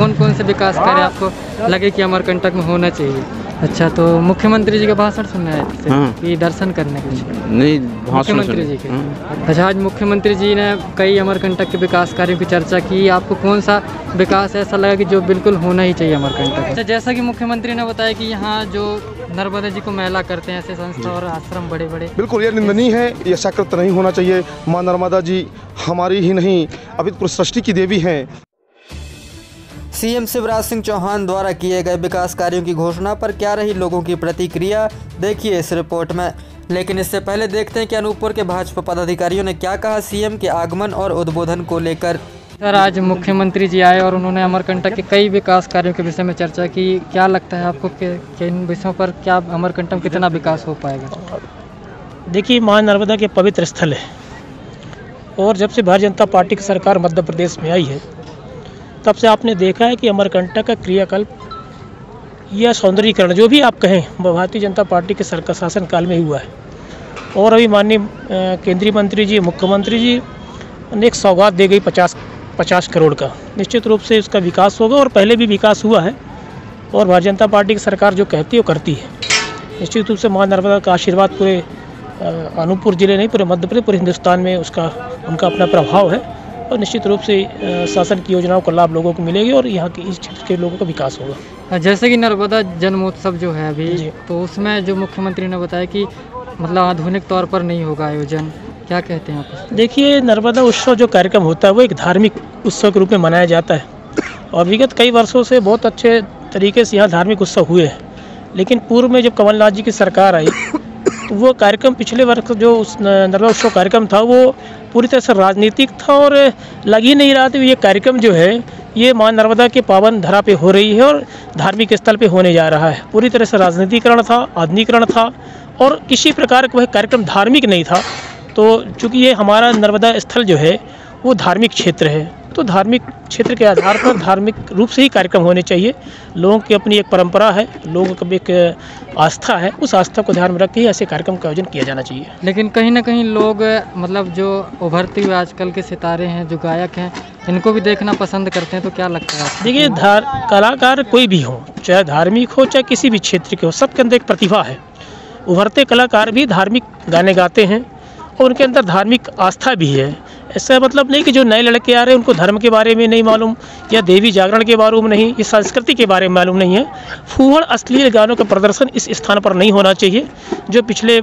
कौन कौन से विकास कार्य आपको लगे कि अमरकंटक में होना चाहिए? अच्छा, तो मुख्यमंत्री जी का भाषण सुनना है कि दर्शन करने के लिए? नहीं, मुख्यमंत्री जी के। अच्छा, आज मुख्यमंत्री जी ने कई अमरकंटक के विकास कार्यों की चर्चा की। आपको कौन सा विकास ऐसा लगा कि जो बिल्कुल होना ही चाहिए अमरकंटक? अच्छा, जैसा कि मुख्यमंत्री ने बताया कि यहाँ जो नर्मदा जी को मेला करते हैं ऐसे संस्था और आश्रम बड़े बड़े, बिल्कुल ये निंदनीय है, ये ऐसा कृत्य नहीं होना चाहिए। माँ नर्मदा जी हमारी ही नहीं अभी पूरी सृष्टि की देवी हैं। सीएम शिवराज सिंह चौहान द्वारा किए गए विकास कार्यों की घोषणा पर क्या रही लोगों की प्रतिक्रिया, देखिए इस रिपोर्ट में। लेकिन इससे पहले देखते हैं कि अनूपपुर के भाजपा पदाधिकारियों ने क्या कहा सीएम के आगमन और उद्बोधन को लेकर। सर, आज मुख्यमंत्री जी आए और उन्होंने अमरकंटक के कई विकास कार्यों के विषय में चर्चा की। क्या लगता है आपको कि इन विषयों पर क्या अमरकंटक में कितना विकास हो पाएगा? देखिए, माँ नर्मदा के पवित्र स्थल है और जब से भारतीय जनता पार्टी की सरकार मध्य प्रदेश में आई है तब से आपने देखा है कि अमरकंटक का क्रियाकल्प या सौंदर्यीकरण जो भी आप कहें भारतीय जनता पार्टी के सरकार शासन काल में हुआ है। और अभी माननीय केंद्रीय मंत्री जी, मुख्यमंत्री जी ने एक सौगात दे गई 50 करोड़ का। निश्चित रूप से इसका विकास होगा और पहले भी विकास हुआ है और भारतीय जनता पार्टी की सरकार जो कहती है वो करती है। निश्चित रूप से माँ नर्मदा का आशीर्वाद पूरे अनूपपुर जिले नहीं पूरे मध्य प्रदेश पूरे हिंदुस्तान में उनका अपना प्रभाव है और निश्चित रूप से शासन की योजनाओं का लाभ लोगों को मिलेगी और यहाँ के इस क्षेत्र के लोगों का विकास होगा। जैसे कि नर्मदा जन्मोत्सव जो है अभी, तो उसमें जो मुख्यमंत्री ने बताया कि मतलब आधुनिक तौर पर नहीं होगा आयोजन, क्या कहते हैं आप? देखिए, नर्मदा उत्सव जो कार्यक्रम होता है वो एक धार्मिक उत्सव के रूप में मनाया जाता है और विगत कई वर्षों से बहुत अच्छे तरीके से यहाँ धार्मिक उत्सव हुए हैं। लेकिन पूर्व में जब कमलनाथ जी की सरकार आई तो वो कार्यक्रम पिछले वर्ष जो उस नर्मदा उत्सव कार्यक्रम था वो पूरी तरह से राजनीतिक था और लग ही नहीं रहा था ये कार्यक्रम जो है ये माँ नर्मदा के पावन धरा पे हो रही है और धार्मिक स्थल पे होने जा रहा है। पूरी तरह से राजनीतिकरण था, आधुनिकरण था और किसी प्रकार का वह कार्यक्रम धार्मिक नहीं था। तो चूँकि ये हमारा नर्मदा स्थल जो है वो धार्मिक क्षेत्र है तो धार्मिक क्षेत्र के आधार पर धार्मिक रूप से ही कार्यक्रम होने चाहिए। लोगों की अपनी एक परंपरा है, लोगों की एक आस्था है, उस आस्था को ध्यान में रख के ही ऐसे कार्यक्रम का आयोजन किया जाना चाहिए। लेकिन कहीं ना कहीं लोग मतलब जो उभरते हुए आजकल के सितारे हैं, जो गायक हैं, इनको भी देखना पसंद करते हैं, तो क्या लगता है? देखिए, कलाकार कोई भी हो, चाहे धार्मिक हो चाहे किसी भी क्षेत्र के हो, सबके अंदर एक प्रतिभा है। उभरते कलाकार भी धार्मिक गाने गाते हैं और उनके अंदर धार्मिक आस्था भी है। ऐसा मतलब नहीं कि जो नए लड़के आ रहे हैं उनको धर्म के बारे में नहीं मालूम या देवी जागरण के बारे में नहीं, ये संस्कृति के बारे में मालूम नहीं है। फूहड़ अश्लील गानों का प्रदर्शन इस स्थान पर नहीं होना चाहिए जो पिछले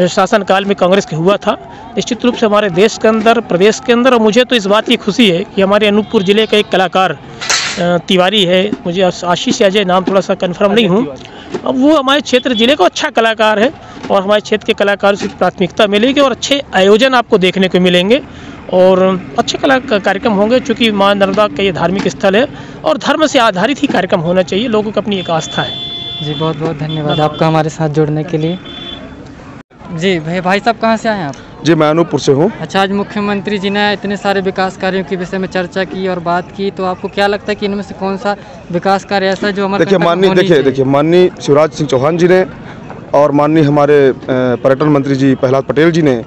शासनकाल में कांग्रेस के हुआ था। निश्चित रूप से हमारे देश के अंदर, प्रदेश के अंदर, और मुझे तो इस बात की खुशी है कि हमारे अनूपपुर ज़िले का एक कलाकार तिवारी है, मुझे आशीष अजय नाम थोड़ा सा कन्फर्म नहीं हूँ, अब वो हमारे क्षेत्र ज़िले का अच्छा कलाकार है और हमारे क्षेत्र के कलाकारों से प्राथमिकता मिलेगी और अच्छे आयोजन आपको देखने को मिलेंगे और अच्छे कार्यक्रम होंगे। चूँकि माँ नर्मदा का ये धार्मिक स्थल है और धर्म से आधारित ही कार्यक्रम होना चाहिए, लोगों की अपनी एक आस्था है। जी, बहुत बहुत धन्यवाद आपका हमारे साथ जुड़ने के लिए। जी भाई साहब, कहाँ से आए हैं आप? जी, मैं अनूपपुर से हूँ। अच्छा, आज मुख्यमंत्री जी ने इतने सारे विकास कार्यों के विषय में चर्चा की और बात की, तो आपको क्या लगता है कि इनमें से कौन सा विकास कार्य ऐसा है जो हमारे देखिए माननीय शिवराज सिंह चौहान जी ने और माननीय हमारे पर्यटन मंत्री जी प्रहलाद पटेल जी ने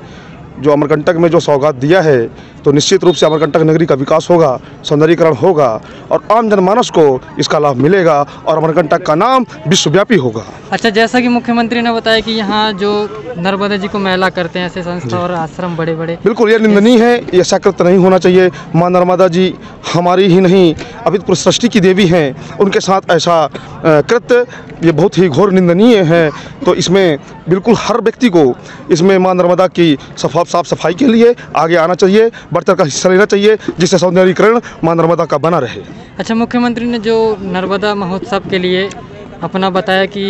जो अमरकंटक में जो सौगात दिया है तो निश्चित रूप से अमरकंटक नगरी का विकास होगा, सौंदर्यीकरण होगा और आम जनमानस को इसका लाभ मिलेगा और अमरकंटक का नाम विश्वव्यापी होगा। अच्छा, जैसा कि मुख्यमंत्री ने बताया कि यहाँ जो नर्मदा जी को मेला करते हैं ऐसे संस्था और आश्रम बड़े बड़े, बिल्कुल ये निंदनीय है, ये ऐसा कृत्य नहीं होना चाहिए। माँ नर्मदा जी हमारी ही नहीं अभी पूरी सृष्टि की देवी हैं, उनके साथ ऐसा कृत्य ये बहुत ही घोर निंदनीय है। तो इसमें बिल्कुल हर व्यक्ति को इसमें माँ नर्मदा की साफ सफाई के लिए आगे आना चाहिए, बढ़ चढ़ का हिस्सा लेना चाहिए, जिससे सौंदर्यीकरण माँ नर्मदा का बना रहे। अच्छा, मुख्यमंत्री ने जो नर्मदा महोत्सव के लिए अपना बताया कि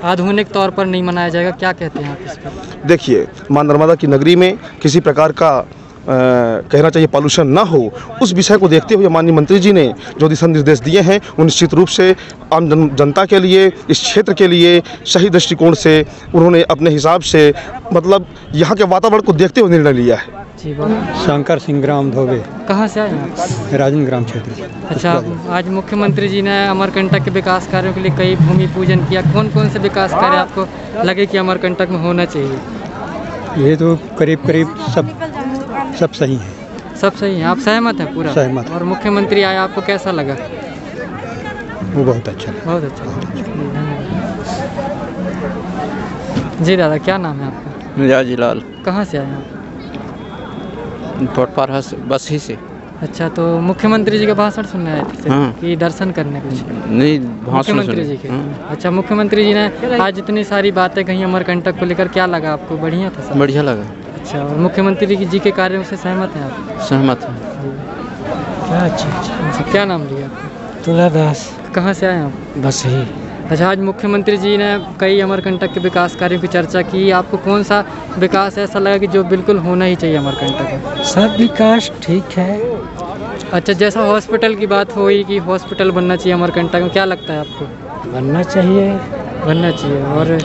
आधुनिक तौर पर नहीं मनाया जाएगा, क्या कहते हैं आप इस पर? देखिए, माँ नर्मदा की नगरी में किसी प्रकार का कहना चाहिए पॉल्यूशन ना हो, उस विषय को देखते हुए माननीय मंत्री जी ने जो दिशा निर्देश दिए हैं वो निश्चित रूप से आम जनता के लिए, इस क्षेत्र के लिए सही दृष्टिकोण से उन्होंने अपने हिसाब से मतलब यहाँ के वातावरण को देखते हुए निर्णय लिया है। शंकर सिंह ग्राम धोबे। कहाँ से आए हैं? राजन ग्राम क्षेत्र। अच्छा, आज मुख्यमंत्री जी ने अमरकंटक के विकास कार्यों के लिए कई भूमि पूजन किया। कौन कौन से विकास कार्य आपको लगे कि अमरकंटक में होना चाहिए? ये तो करीब करीब सब सही है। सब सही है, आप सहमत हैं पूरा? सहमत। और मुख्यमंत्री आया, आपको कैसा लगा? वो बहुत अच्छा लगा। बहुत अच्छा। जी दादा, क्या नाम है आपका? मिजाजीलाल कहाँ से आए आप? पटपारा से, बस ही से। अच्छा, तो मुख्यमंत्री जी का भाषण सुनने आए थे हाँ। कि दर्शन करने कुछ? नहीं, भाषण मुख्यमंत्री जी के। अच्छा, मुख्यमंत्री जी ने आज इतनी सारी बातें कही अमरकंटक को लेकर, क्या लगा आपको? बढ़िया था सब? बढ़िया लगा। अच्छा, और मुख्यमंत्री जी के कार्यों से सहमत हैं आप? सहमत है। क्या? अच्छा, क्या नाम लिया आपका? तुलादास। कहाँ से आए आप? बस ही। अच्छा, आज मुख्यमंत्री जी ने कई अमरकंटक के विकास कार्यों की चर्चा की। आपको कौन सा विकास ऐसा लगा कि जो बिल्कुल होना ही चाहिए अमरकंटक में? सब विकास ठीक है। अच्छा, जैसा हॉस्पिटल की बात हुई कि हॉस्पिटल बनना चाहिए अमरकंटक में, क्या लगता है आपको? बनना चाहिए। बनना चाहिए। और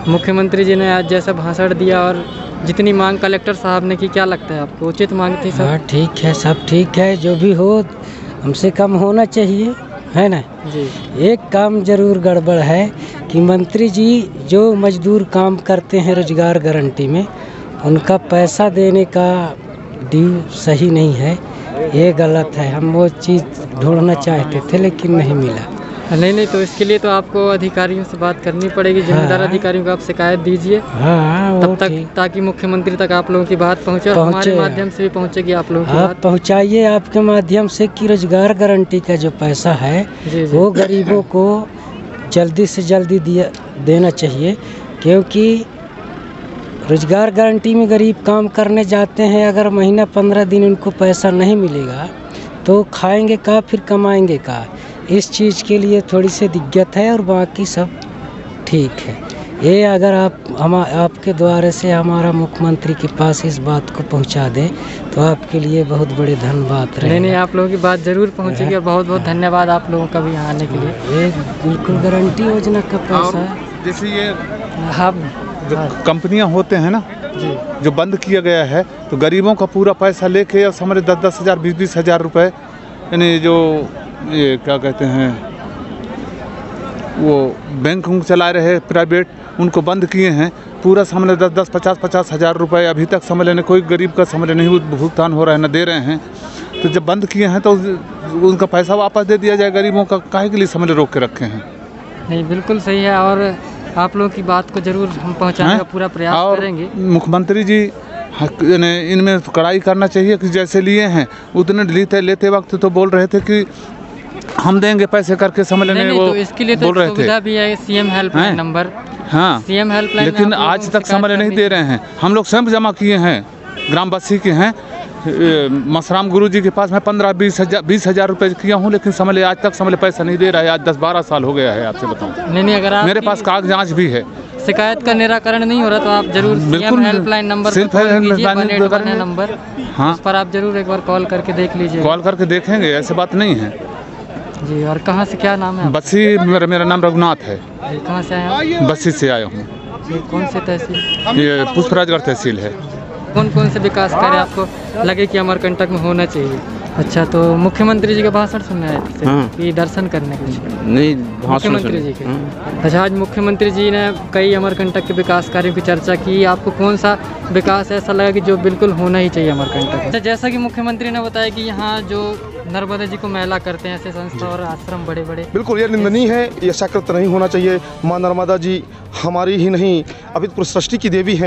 मुख्यमंत्री जी ने आज जैसा भाषण दिया और जितनी मांग कलेक्टर साहब ने की, क्या लगता है आपको? उचित मांग थी सब? हाँ ठीक है, सब ठीक है। जो भी हो हमसे कम होना चाहिए, है ना जी। एक काम जरूर गड़बड़ है कि मंत्री जी जो मजदूर काम करते हैं रोजगार गारंटी में, उनका पैसा देने का ड्यू सही नहीं है, ये गलत है। हम वो चीज़ ढूंढना चाहते थे लेकिन नहीं मिला। नहीं, तो इसके लिए तो आपको अधिकारियों से बात करनी पड़ेगी, जिम्मेदार अधिकारियों को आप शिकायत दीजिए। हाँ वो तब तक ताकि मुख्यमंत्री तक आप लोगों की बात पहुंचे और हमारे माध्यम से भी पहुंचेगी आप लोगों की आप बात। पहुंचाइए आपके माध्यम से कि रोजगार गारंटी का जो पैसा है जी, जी। वो गरीबों को जल्दी से जल्दी देना चाहिए, क्योंकि रोजगार गारंटी में गरीब काम करने जाते हैं, अगर महीना 15 दिन उनको पैसा नहीं मिलेगा तो खाएंगे का, फिर कमाएंगे का। इस चीज़ के लिए थोड़ी सी दिक्कत है और बाकी सब ठीक है। ये अगर आपके द्वारा से हमारा मुख्यमंत्री के पास इस बात को पहुंचा दें तो आपके लिए बहुत बड़े धन्यवाद रहे। नहीं, आप लोगों की बात जरूर पहुंचेगी और बहुत बहुत धन्यवाद आप लोगों का भी यहाँ आने के लिए। ये बिल्कुल गारंटी योजना का पैसा। जैसे ये आप जो कंपनियां होते हैं ना, जी, जो बंद किया गया है, तो गरीबों का पूरा पैसा लेके और समझ 10-10 हज़ार 20-20 हज़ार रुपये, यानी जो ये क्या कहते हैं वो बैंक चला रहे प्राइवेट, उनको बंद किए हैं। पूरा समझ 10-10 50-50 हज़ार रुपये अभी तक समझ लेने कोई गरीब का समझ नहीं भुगतान हो रहा है, न दे रहे हैं। तो जब बंद किए हैं तो उनका पैसा वापस दे दिया जाए गरीबों का, काहे के लिए समझ रोक के रखे हैं? नहीं, बिल्कुल सही है और आप लोगों की बात को जरूर हम पहुँचाने का पूरा प्रयास करेंगे। मुख्यमंत्री जी इनमें कड़ाई करना चाहिए कि जैसे लिए हैं उतने लेते वक्त तो बोल रहे थे कि हम देंगे पैसे करके, समझ लेने वो तो इसके लिए तो बोल रहे सुविधा थे। भी है, सीएम हेल्पलाइन नंबर। हाँ, सीएम हेल्पलाइन, लेकिन आज तक समझ नहीं दे रहे हैं। हम लोग स्वयं जमा किए हैं, ग्राम बस्सी के हैं, मसराम गुरु जी के पास मैं 15-20 हज़ार रुपये किया हूँ, लेकिन समझ आज तक समझ पैसा नहीं दे रहा है। आज 10-12 साल हो गया है, आपसे बताऊँ। नहीं, अगर आप मेरे पास कागज जाँच भी है। शिकायत का निराकरण नहीं हो रहा तो आप जरूर सीएम हेल्पलाइन नंबर पर कॉल कीजिए, 181 है नंबर। हाँ, उस पर आप जरूर एक बार कॉल करके देख लीजिए। कॉल करके देखेंगे, ऐसे बात नहीं है जी। और कहाँ से, क्या नाम है? बस्सी, मेरा नाम रघुनाथ है। जी, कहाँ से आए आप? बस्सी से आया हूँ। जी, कौन से तहसील? ये पुष्पराजगढ़ तहसील है। कौन कौन से विकास कार्य आपको लगे कि अमरकंटक में होना चाहिए? अच्छा, तो मुख्यमंत्री जी का भाषण सुनने आए थे हाँ। कि दर्शन करने कुछ? नहीं, भाषण मुख्यमंत्री जी के। अच्छा, आज मुख्यमंत्री जी ने कई अमरकंटक के विकास कार्यों की चर्चा की। आपको कौन सा विकास ऐसा लगा कि जो बिल्कुल होना ही चाहिए अमरकंटक? अच्छा, जैसा कि मुख्यमंत्री ने बताया कि यहाँ जो नर्मदा जी को मेला करते हैं ऐसे संस्था और आश्रम बड़े बड़े, बिल्कुल ये निंदनीय है, ये सकृत नहीं होना चाहिए। माँ नर्मदा जी हमारी ही नहीं अभी पूरी सृष्टि की देवी हैं।